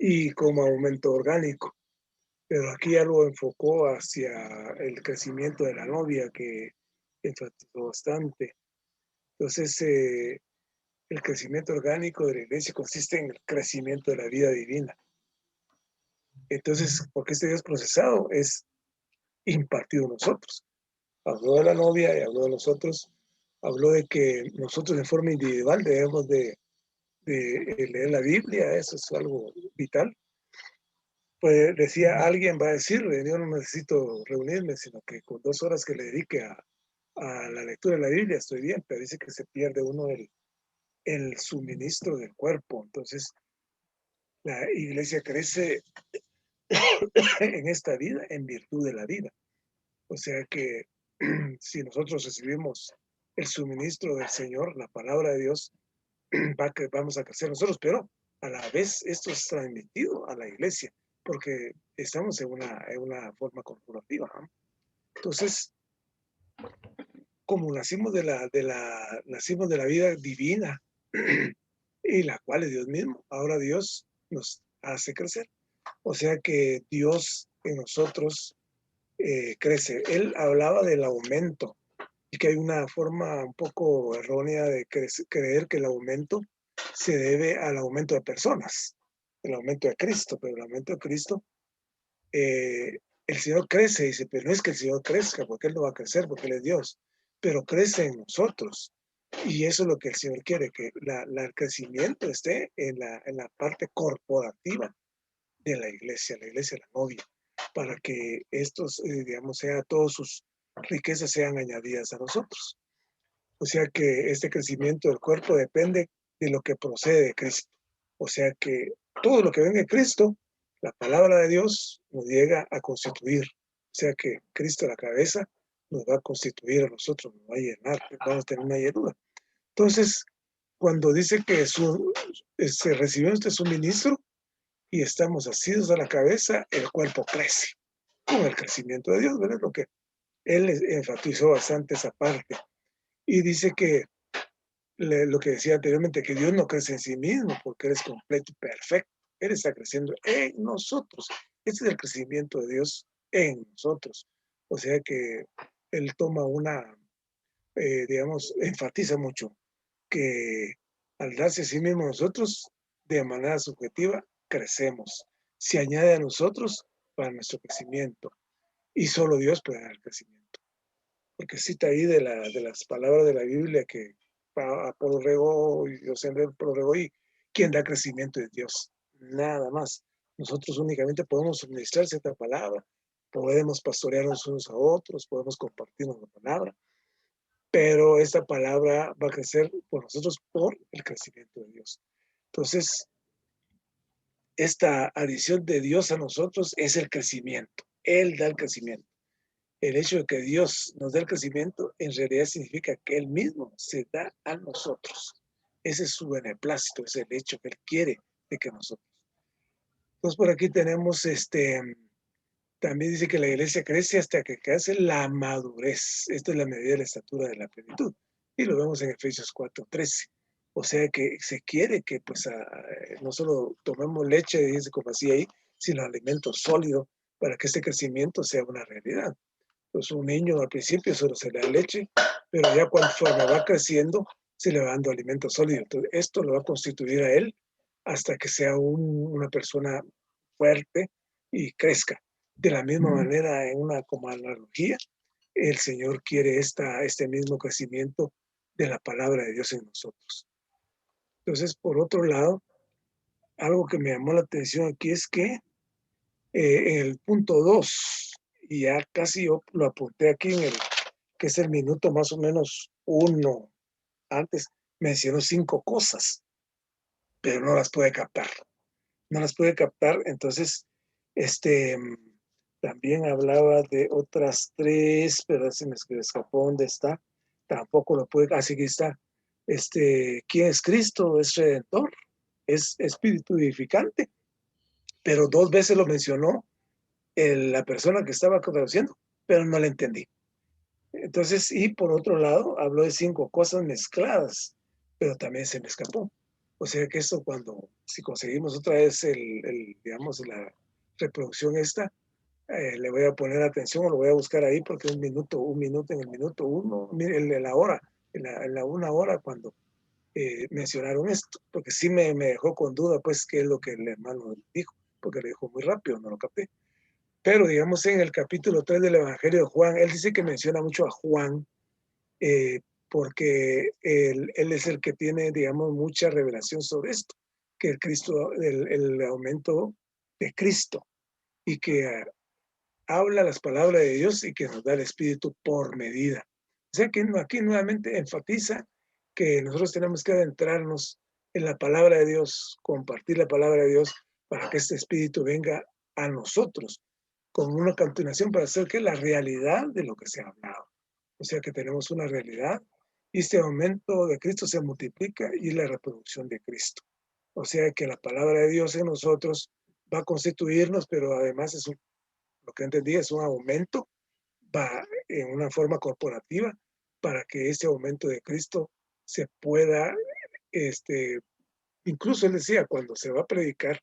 y como aumento orgánico. Pero aquí ya lo enfocó hacia el crecimiento de la novia, que enfatizó bastante. Entonces, el crecimiento orgánico de la iglesia consiste en el crecimiento de la vida divina. Entonces, porque este Dios procesado es impartido en nosotros. Habló de la novia y habló de nosotros, habló de que nosotros de forma individual debemos de leer la Biblia, eso es algo vital. Pues decía, alguien va a decir, yo no necesito reunirme, sino que con 2 horas que le dedique a la lectura de la Biblia estoy bien, pero dice que se pierde uno el suministro del cuerpo. Entonces, la iglesia crece en esta vida en virtud de la vida. O sea que si nosotros recibimos el suministro del Señor, la palabra de Dios, vamos a crecer nosotros, pero a la vez esto es transmitido a la iglesia, porque estamos en una forma corporativa, ¿no? Entonces, como nacimos de la vida divina, y la cual es Dios mismo, ahora Dios nos hace crecer. O sea que Dios en nosotros crece. Él hablaba del aumento y que hay una forma un poco errónea de creer que el aumento se debe al aumento de personas, el aumento de Cristo, pero el aumento de Cristo, el Señor crece, dice, pero no es que el Señor crezca, porque Él no va a crecer, porque Él es Dios, pero crece en nosotros. Y eso es lo que el Señor quiere, que el crecimiento esté en la parte corporativa de la iglesia, la novia, para que estos, digamos, todas sus riquezas sean añadidas a nosotros. O sea que este crecimiento del cuerpo depende de lo que procede de Cristo. O sea que todo lo que venga de Cristo, la palabra de Dios nos llega a constituir. O sea que Cristo, la cabeza, nos va a constituir a nosotros, nos va a llenar, vamos a tener una llenura. Entonces, cuando dice que se recibió este suministro y estamos asidos a la cabeza, el cuerpo crece con el crecimiento de Dios, ¿verdad? Lo que él enfatizó bastante esa parte. Y dice que lo que decía anteriormente, que Dios no crece en sí mismo porque eres completo y perfecto. Él está creciendo en nosotros. Ese es el crecimiento de Dios en nosotros. O sea que Él toma digamos, enfatiza mucho que al darse a sí mismo a nosotros, de manera subjetiva, crecemos. Se añade a nosotros para nuestro crecimiento. Y solo Dios puede dar el crecimiento. Porque cita ahí de las palabras de la Biblia que Apolo regó y Dios regó, y quien da crecimiento es Dios, nada más. Nosotros únicamente podemos suministrar cierta palabra, podemos pastorearnos unos a otros, podemos compartirnos la palabra, pero esta palabra va a crecer por nosotros por el crecimiento de Dios. Entonces, esta adición de Dios a nosotros es el crecimiento. Él da el crecimiento. El hecho de que Dios nos dé el crecimiento en realidad significa que Él mismo se da a nosotros. Ese es su beneplácito, es el hecho que Él quiere de que nosotros. Entonces por aquí tenemos también dice que la iglesia crece hasta que crece la madurez. Esta es la medida de la estatura de la plenitud. Y lo vemos en Efesios 4:13. O sea que se quiere que pues no solo tomemos leche, dice como así ahí, sino alimento sólido para que este crecimiento sea una realidad. Pues un niño al principio solo se le da leche, pero ya conforme va creciendo, se le va dando alimento sólido. Entonces, esto lo va a constituir a él hasta que sea una persona fuerte y crezca. De la misma manera, en una como analogía, el Señor quiere este mismo crecimiento de la palabra de Dios en nosotros. Entonces, por otro lado, algo que me llamó la atención aquí es que en el punto 2, y ya casi yo lo apunté aquí que es el minuto más o menos 1 antes, mencionó 5 cosas, pero no las puede captar. No las puede captar, entonces, también hablaba de otras 3, pero se me escapó dónde está. Tampoco lo puede, así que está. ¿Quién es Cristo? Es redentor, es espíritu vivificante, pero 2 veces lo mencionó la persona que estaba traduciendo, pero no la entendí. Entonces, y por otro lado, habló de 5 cosas mezcladas, pero también se me escapó. O sea que esto si conseguimos otra vez digamos, la reproducción esta, le voy a poner atención o lo voy a buscar ahí porque un minuto en el minuto uno, en la hora, en la una hora cuando mencionaron esto, porque sí me dejó con duda, pues, qué es lo que el hermano dijo, porque lo dijo muy rápido, no lo capté. Pero, digamos, en el capítulo 3 del Evangelio de Juan, él dice que menciona mucho a Juan, porque él es el que tiene, digamos, mucha revelación sobre esto, que el aumento de Cristo, y que habla las palabras de Dios y que nos da el Espíritu por medida. O sea que aquí nuevamente enfatiza que nosotros tenemos que adentrarnos en la palabra de Dios, compartir la palabra de Dios para que este Espíritu venga a nosotros con una continuación para hacer que la realidad de lo que se ha hablado. O sea que tenemos una realidad y este aumento de Cristo se multiplica y es la reproducción de Cristo. O sea que la palabra de Dios en nosotros va a constituirnos, pero además lo que entendí es un aumento, va en una forma corporativa para que ese aumento de Cristo se pueda, este, incluso él decía, cuando se va a predicar,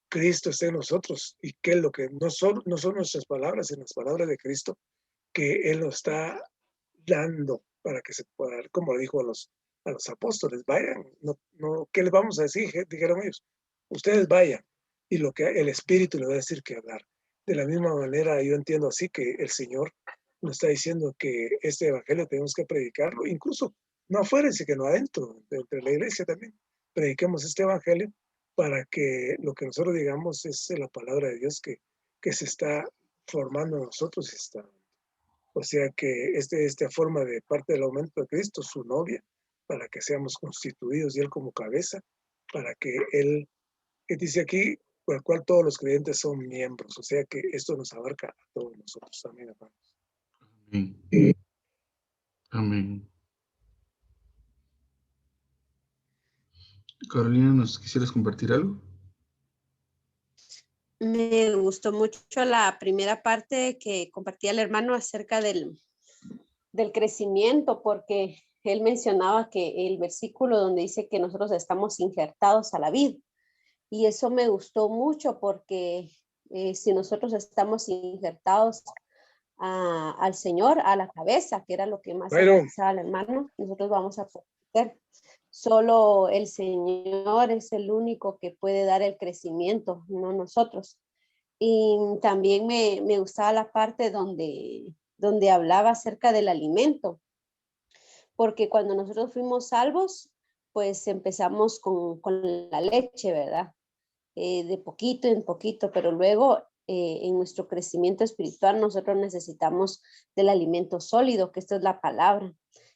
Cristo está en nosotros y que lo que no son nuestras palabras, sino las palabras de Cristo, que Él nos está dando para que se pueda dar, como dijo a los apóstoles, vayan, ¿qué les vamos a decir? Dijeron ellos, ustedes vayan, y lo que el Espíritu les va a decir que hablar. De la misma manera, yo entiendo así que el Señor nos está diciendo que este evangelio tenemos que predicarlo, incluso no afuera, sino que no adentro, dentro de la iglesia también. Prediquemos este evangelio para que lo que nosotros digamos es la palabra de Dios que se está formando en nosotros y está. O sea que esta forma de parte del aumento de Cristo, su novia, para que seamos constituidos y Él como cabeza, para que Él, que dice aquí, por el cual todos los creyentes son miembros. O sea que esto nos abarca a todos nosotros también, hermanos. Amén. Amén. Carolina, ¿nos quisieras compartir algo? Me gustó mucho la primera parte que compartía el hermano acerca del crecimiento, porque él mencionaba que el versículo donde dice que nosotros estamos injertados a la vid, y eso me gustó mucho porque si nosotros estamos injertados al Señor, a la cabeza, que era lo que más Byron, enfatizaba el hermano, nosotros vamos a poder. Solo el Señor es el único que puede dar el crecimiento, no nosotros. Y también me gustaba la parte donde hablaba acerca del alimento, porque cuando nosotros fuimos salvos, pues empezamos con la leche, ¿verdad? De poquito en poquito, pero luego en nuestro crecimiento espiritual nosotros necesitamos del alimento sólido, que esto es la palabra.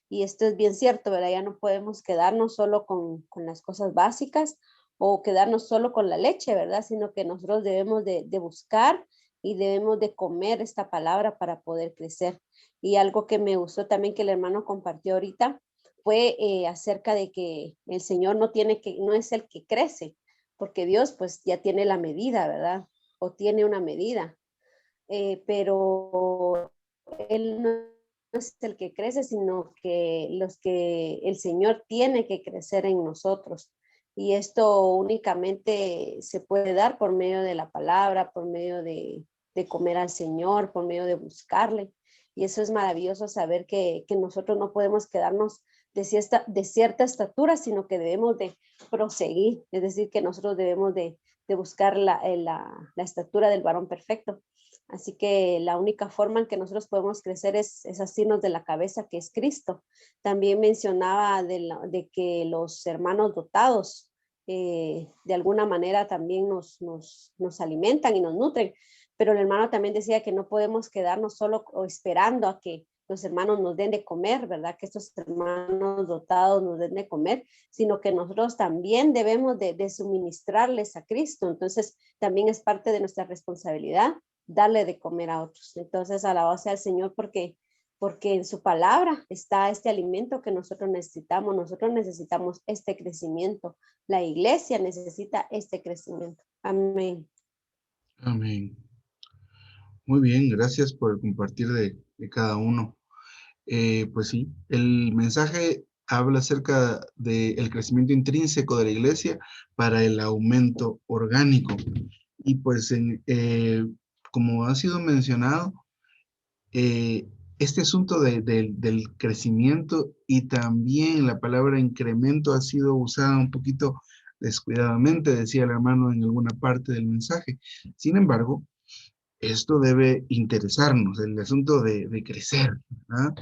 Y esto es bien cierto, ¿verdad? Ya no podemos quedarnos solo con las cosas básicas o quedarnos solo con la leche, ¿verdad? Sino que nosotros debemos de buscar y debemos de comer esta palabra para poder crecer. Y algo que me gustó también que el hermano compartió ahorita fue acerca de que el Señor no es el que crece, porque Dios pues ya tiene la medida, ¿verdad? O tiene una medida, pero Él no es el que crece, sino que los que el Señor tiene que crecer en nosotros. Y esto únicamente se puede dar por medio de la palabra, por medio de comer al Señor, por medio de buscarle. Y eso es maravilloso saber que nosotros no podemos quedarnos de cierta estatura, sino que debemos de proseguir, es decir, que nosotros debemos de buscar la estatura del varón perfecto. Así que la única forma en que nosotros podemos crecer es asirnos de la cabeza, que es Cristo. También mencionaba de que los hermanos dotados de alguna manera también nos alimentan y nos nutren, pero el hermano también decía que no podemos quedarnos solo esperando a que los hermanos nos den de comer, ¿verdad? Que estos hermanos dotados nos den de comer, sino que nosotros también debemos de suministrarles a Cristo. Entonces, también es parte de nuestra responsabilidad darle de comer a otros. Entonces, alabado sea el Señor porque en su palabra está este alimento que nosotros necesitamos este crecimiento. La iglesia necesita este crecimiento. Amén. Amén. Muy bien, gracias por el compartir de cada uno. Pues sí, el mensaje habla acerca del crecimiento intrínseco de la iglesia para el aumento orgánico. Y pues, como ha sido mencionado, este asunto del crecimiento y también la palabra incremento ha sido usada un poquito descuidadamente, decía el hermano en alguna parte del mensaje. Sin embargo, esto debe interesarnos, el asunto de crecer, ¿verdad?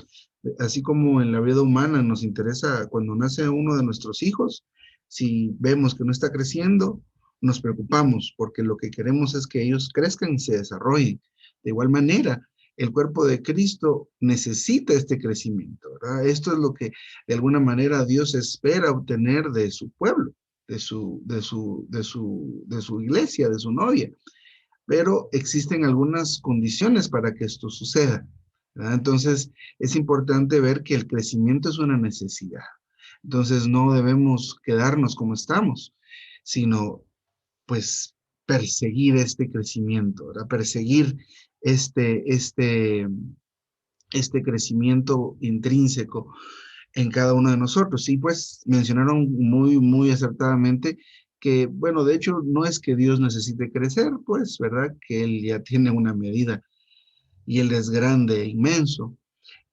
Así como en la vida humana nos interesa cuando nace uno de nuestros hijos, si vemos que no está creciendo, nos preocupamos porque lo que queremos es que ellos crezcan y se desarrollen. De igual manera, el cuerpo de Cristo necesita este crecimiento, ¿verdad? Esto es lo que de alguna manera Dios espera obtener de su pueblo, de su iglesia, de su novia. Pero existen algunas condiciones para que esto suceda, ¿verdad? Entonces, es importante ver que el crecimiento es una necesidad. Entonces, no debemos quedarnos como estamos, sino, pues, perseguir este crecimiento, ¿verdad? Perseguir este crecimiento intrínseco en cada uno de nosotros. Y pues mencionaron muy acertadamente que, bueno, de hecho no es que Dios necesite crecer, pues, ¿verdad? Que Él ya tiene una medida y Él es grande e inmenso.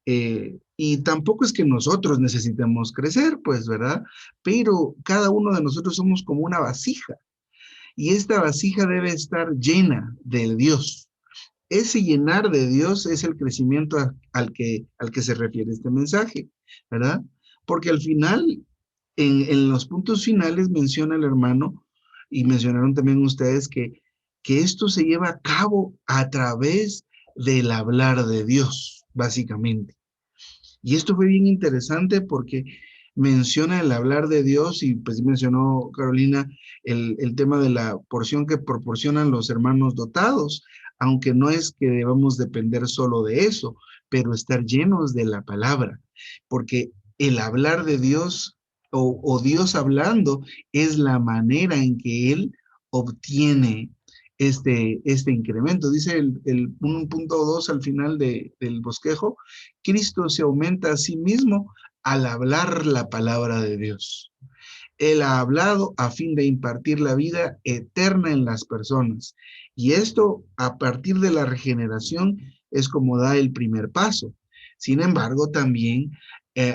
Y tampoco es que nosotros necesitemos crecer, pues, ¿verdad? Pero cada uno de nosotros somos como una vasija y esta vasija debe estar llena de Dios. Ese llenar de Dios es el crecimiento al que se refiere este mensaje, ¿verdad? Porque al final, en los puntos finales menciona el hermano, y mencionaron también ustedes que esto se lleva a cabo a través del hablar de Dios, básicamente. Y esto fue bien interesante porque menciona el hablar de Dios y pues mencionó Carolina el tema de la porción que proporcionan los hermanos dotados, aunque no es que debamos depender solo de eso, pero estar llenos de la palabra, porque el hablar de Dios o Dios hablando es la manera en que Él obtiene este incremento. Dice el 1.2 al final del bosquejo, Cristo se aumenta a sí mismo al hablar la palabra de Dios. Él ha hablado a fin de impartir la vida eterna en las personas. Y esto, a partir de la regeneración, es como da el primer paso. Sin embargo, también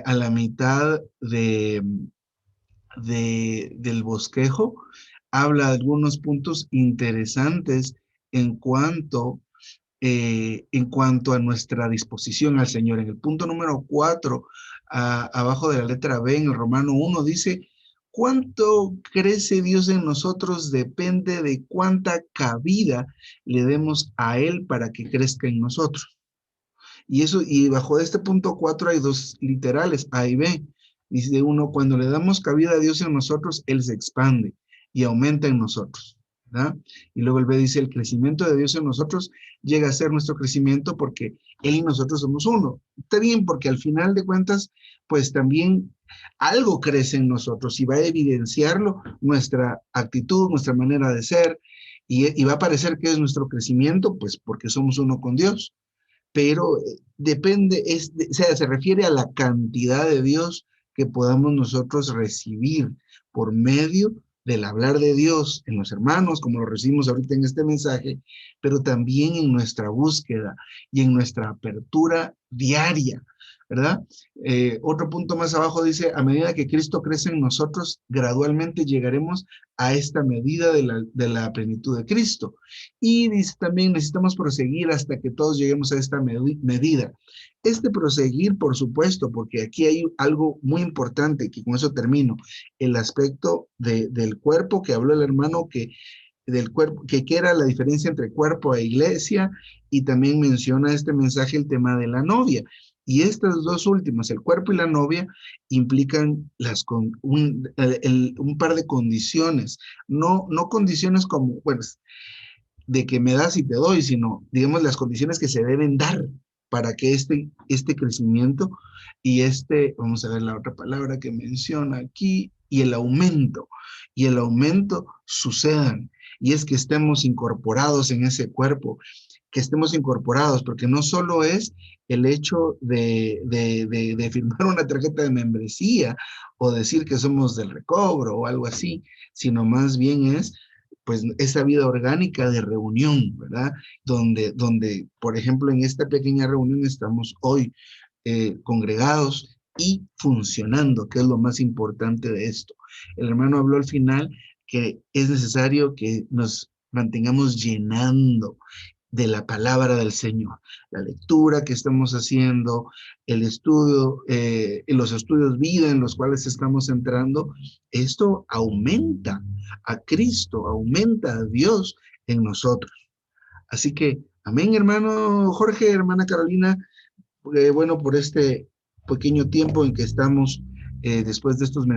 a la mitad del bosquejo, habla de algunos puntos interesantes en cuanto a nuestra disposición al Señor. En el punto número 4, abajo de la letra B, en el Romano 1, dice, cuánto crece Dios en nosotros depende de cuánta cabida le demos a Él para que crezca en nosotros. Y bajo este punto 4 hay dos literales, A y B. Dice uno, cuando le damos cabida a Dios en nosotros, Él se expande y aumenta en nosotros, ¿verdad? Y luego el B dice, el crecimiento de Dios en nosotros llega a ser nuestro crecimiento porque Él y nosotros somos uno. Está bien, porque al final de cuentas, pues también algo crece en nosotros y va a evidenciarlo nuestra actitud, nuestra manera de ser, y va a parecer que es nuestro crecimiento, pues porque somos uno con Dios. Pero depende, o sea, se refiere a la cantidad de Dios que podamos nosotros recibir por medio del hablar de Dios en los hermanos, como lo recibimos ahorita en este mensaje, pero también en nuestra búsqueda y en nuestra apertura diaria, ¿verdad? Otro punto más abajo dice, a medida que Cristo crece en nosotros, gradualmente llegaremos a esta medida de la plenitud de Cristo. Y dice también, necesitamos proseguir hasta que todos lleguemos a esta medida. Este proseguir, por supuesto, porque aquí hay algo muy importante, que con eso termino, el aspecto del cuerpo que habló el hermano, del cuerpo, que era la diferencia entre cuerpo e iglesia, y también menciona este mensaje el tema de la novia. Y estas dos últimas, el cuerpo y la novia, implican un par de condiciones, no condiciones como, bueno, de que me das y te doy, sino, digamos, las condiciones que se deben dar para que este crecimiento y vamos a ver la otra palabra que menciona aquí, y el aumento sucedan. Y es que estemos incorporados en ese cuerpo, que estemos incorporados, porque no solo es el hecho de firmar una tarjeta de membresía o decir que somos del recobro o algo así, sino más bien es pues esa vida orgánica de reunión, ¿verdad? Donde, por ejemplo, en esta pequeña reunión estamos hoy congregados y funcionando, que es lo más importante de esto. El hermano habló al final que es necesario que nos mantengamos llenando de la palabra del Señor. La lectura que estamos haciendo, el estudio, los estudios vida en los cuales estamos entrando, esto aumenta a Cristo, aumenta a Dios en nosotros. Así que, amén, hermano Jorge, hermana Carolina, bueno, por este pequeño tiempo en que estamos después de estos